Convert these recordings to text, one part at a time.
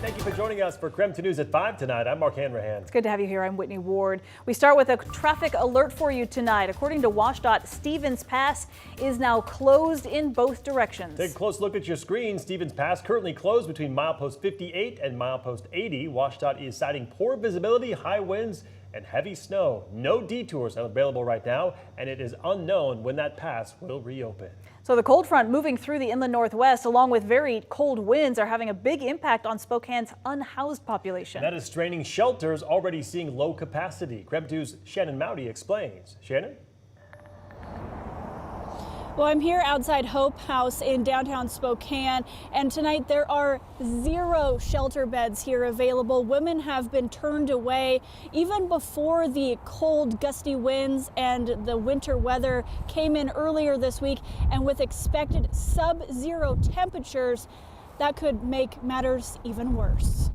Thank you for joining us for KREM 2 News at 5 tonight. I'm Mark Hanrahan. It's good to have you here. I'm Whitney Ward. We start with a traffic alert for you tonight. According to WashDOT, Stevens Pass is now closed in both directions. Take a close look at your screen. Stevens Pass currently closed between milepost 58 and milepost 80. WashDOT is citing poor visibility, high winds, and heavy snow. No detours are available right now, and it is unknown when that pass will reopen. So the cold front moving through the inland northwest, along with very cold winds, are having a big impact on Spokane's unhoused population. That is straining shelters already seeing low capacity. KREM 2's Shannon Mowdy explains. Shannon? Well, I'm here outside Hope House in downtown Spokane, and tonight there are 0 shelter beds here available. Women have been turned away even before the cold, gusty winds and the winter weather came in earlier this week. And with expected sub-zero temperatures, that could make matters even worse.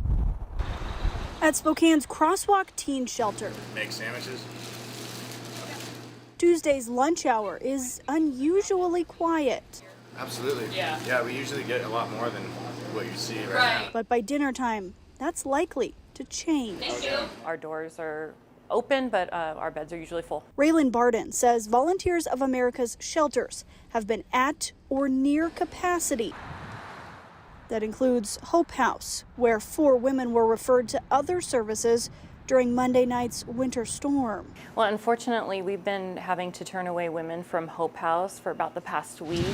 At Spokane's Crosswalk Teen Shelter. Make sandwiches. Tuesday's lunch hour is unusually quiet. Absolutely. Yeah, we usually get a lot more than what you see right now. But by dinner time, that's likely to change. Our doors are open, but our beds are usually full. Raylan Barden says Volunteers of America's shelters have been at or near capacity. That includes Hope House, where 4 women were referred to other services during Monday night's winter storm. Well, unfortunately, we've been having to turn away women from Hope House for about the past week.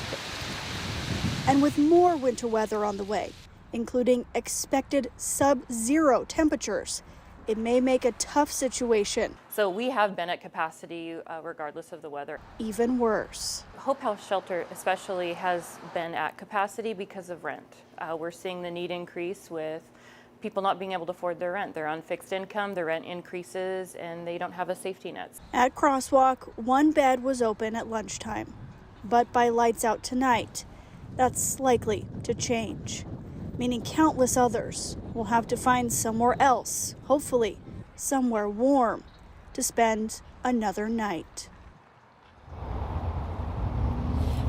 And with more winter weather on the way, including expected sub-zero temperatures, it may make a tough situation So we have been at capacity regardless of the weather. even worse. Hope House Shelter especially has been at capacity because of rent. We're seeing the need increase with people not being able to afford their rent. They're on fixed income, their rent increases, and they don't have a safety net. At Crosswalk, 1 bed was open at lunchtime, but by lights out tonight, that's likely to change, meaning countless others will have to find somewhere else, hopefully somewhere warm, to spend another night.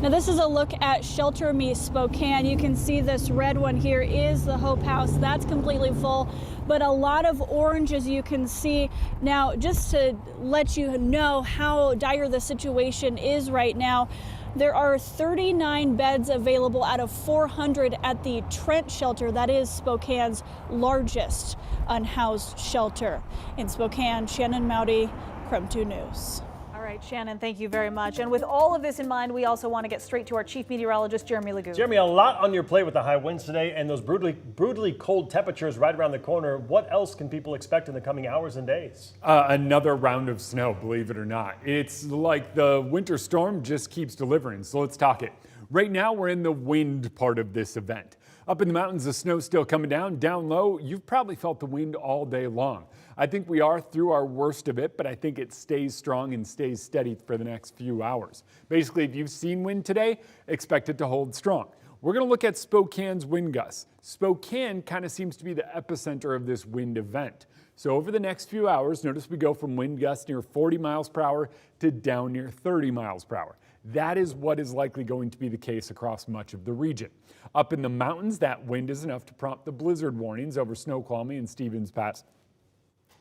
Now this is a look at Shelter Me Spokane. You can see this red one here is the Hope House. That's completely full, but a lot of orange, as you can see. Now, just to let you know how dire the situation is right now, there are 39 beds available out of 400 at the Trent shelter. That is Spokane's largest unhoused shelter. In Spokane, Shannon Mowdy, KREM 2 News. All right, Shannon, thank you very much. And with all of this in mind, we also want to get straight to our chief meteorologist, Jeremy Lagoo. Jeremy, a lot on your plate with the high winds today and those brutally cold temperatures right around the corner. What else can people expect in the coming hours and days? Another round of snow, believe it or not. It's like the winter storm just keeps delivering, so let's talk it. Right now, we're in the wind part of this event. Up in the mountains, the snow's still coming down. Down low, you've probably felt the wind all day long. I think we are through our worst of it, but I think it stays strong and stays steady for the next few hours. Basically, if you've seen wind today, expect it to hold strong. We're going to look at Spokane's wind gusts. Spokane kind of seems to be the epicenter of this wind event. So over the next few hours, notice we go from wind gusts near 40 miles per hour to down near 30 miles per hour. That is what is likely going to be the case across much of the region. Up in the mountains, that wind is enough to prompt the blizzard warnings over Snoqualmie and Stevens Pass,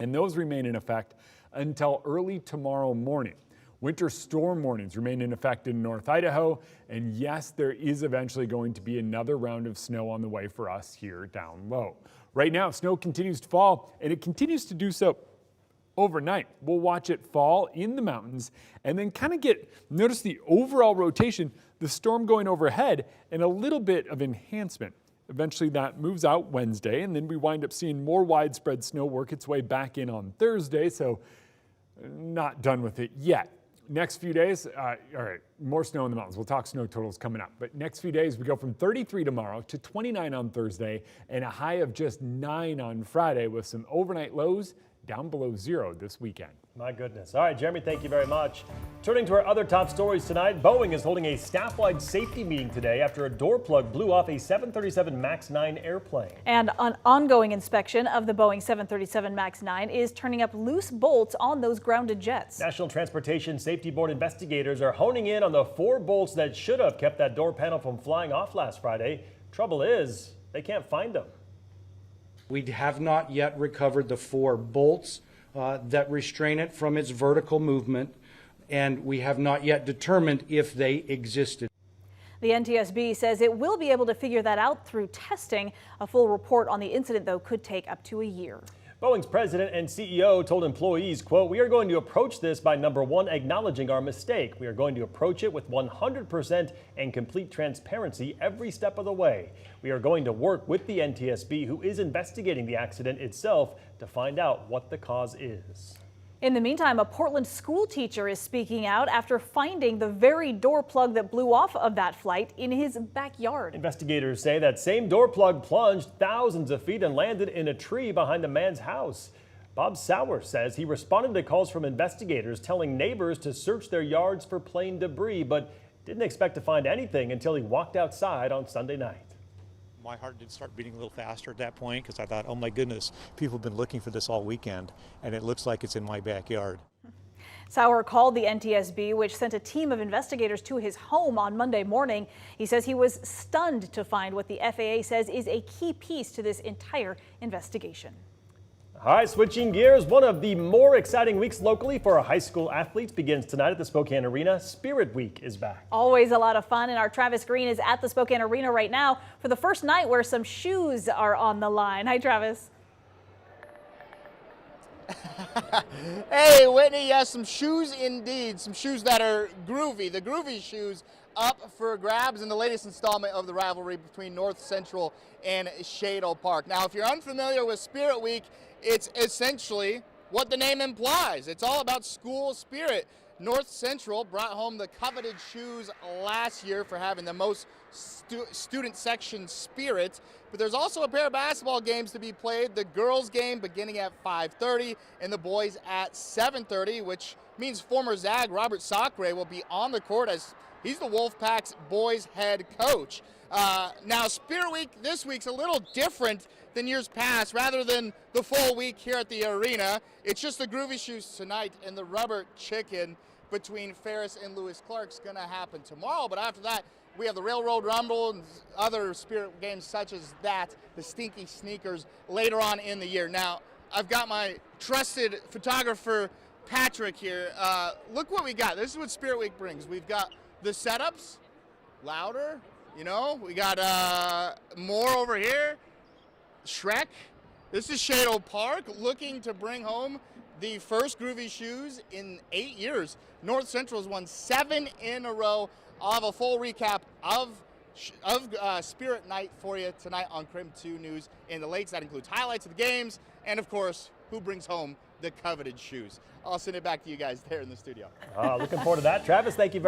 and those remain in effect until early tomorrow morning. Winter storm warnings remain in effect in North Idaho, and yes, there is eventually going to be another round of snow on the way for us here down low. Right now, snow continues to fall, and it continues to do so overnight. We'll watch it fall in the mountains and then kind of notice the overall rotation, the storm going overhead, and a little bit of enhancement. Eventually that moves out Wednesday, and then we wind up seeing more widespread snow work its way back in on Thursday, so not done with it yet. Next few days, all right, more snow in the mountains. We'll talk snow totals coming up. But next few days, we go from 33 tomorrow to 29 on Thursday and a high of just 9 on Friday with some overnight lows down below 0 this weekend. My goodness. All right, Jeremy, thank you very much. Turning to our other top stories tonight, Boeing is holding a staff-wide safety meeting today after a door plug blew off a 737 MAX 9 airplane. And an ongoing inspection of the Boeing 737 MAX 9 is turning up loose bolts on those grounded jets. National Transportation Safety Board investigators are honing in on the 4 bolts that should have kept that door panel from flying off last Friday. Trouble is, they can't find them. We have not yet recovered the 4 bolts that restrain it from its vertical movement, and we have not yet determined if they existed. The NTSB says it will be able to figure that out through testing. A full report on the incident, though, could take up to a year. Boeing's president and CEO told employees, quote, "We are going to approach this by number one, acknowledging our mistake. We are going to approach it with 100% and complete transparency every step of the way. We are going to work with the NTSB, who is investigating the accident itself, to find out what the cause is." In the meantime, a Portland school teacher is speaking out after finding the very door plug that blew off of that flight in his backyard. Investigators say that same door plug plunged thousands of feet and landed in a tree behind the man's house. Bob Sauer says he responded to calls from investigators telling neighbors to search their yards for plane debris, but didn't expect to find anything until he walked outside on Sunday night. My heart did start beating a little faster at that point because I thought, oh my goodness, people have been looking for this all weekend, and it looks like it's in my backyard. Sauer called the NTSB, which sent a team of investigators to his home on Monday morning. He says he was stunned to find what the FAA says is a key piece to this entire investigation. All right, switching gears, one of the more exciting weeks locally for our high school athletes begins tonight at the Spokane Arena. Spirit Week is back. Always a lot of fun, and our Travis Green is at the Spokane Arena right now for the first night where some shoes are on the line. Hi, Travis. Hey, Whitney, yes, some shoes indeed. Some shoes that are groovy. The groovy shoes up for grabs in the latest installment of the rivalry between North Central and Shadle Park. Now, if you're unfamiliar with Spirit Week, it's essentially what the name implies. It's all about school spirit. North Central brought home the coveted shoes last year for having the most student section spirit, but there's also a pair of basketball games to be played. The girls game beginning at 5:30 and the boys at 7:30, which means former Zag Robert Sacre will be on the court as he's the Wolfpack's boys head coach. Now, Spirit Week this week's a little different than years past. Rather than the full week here at the arena, it's just the groovy shoes tonight, and the rubber chicken between Ferris and Lewis Clark's going to happen tomorrow. But after that, we have the Railroad Rumble and other Spirit games such as that, the Stinky Sneakers, later on in the year. Now, I've got my trusted photographer, Patrick, here. Look what we got. This is what Spirit Week brings. We've got the setups, louder, you know. We got more over here. Shrek. This is Shadle Park looking to bring home the first groovy shoes in 8 years. North Central has won 7 in a row. I'll have a full recap of Spirit Night for you tonight on KREM 2 News in the Lakes. That includes highlights of the games and, of course, who brings home the coveted shoes. I'll send it back to you guys there in the studio. Looking forward to that. Travis, thank you very much.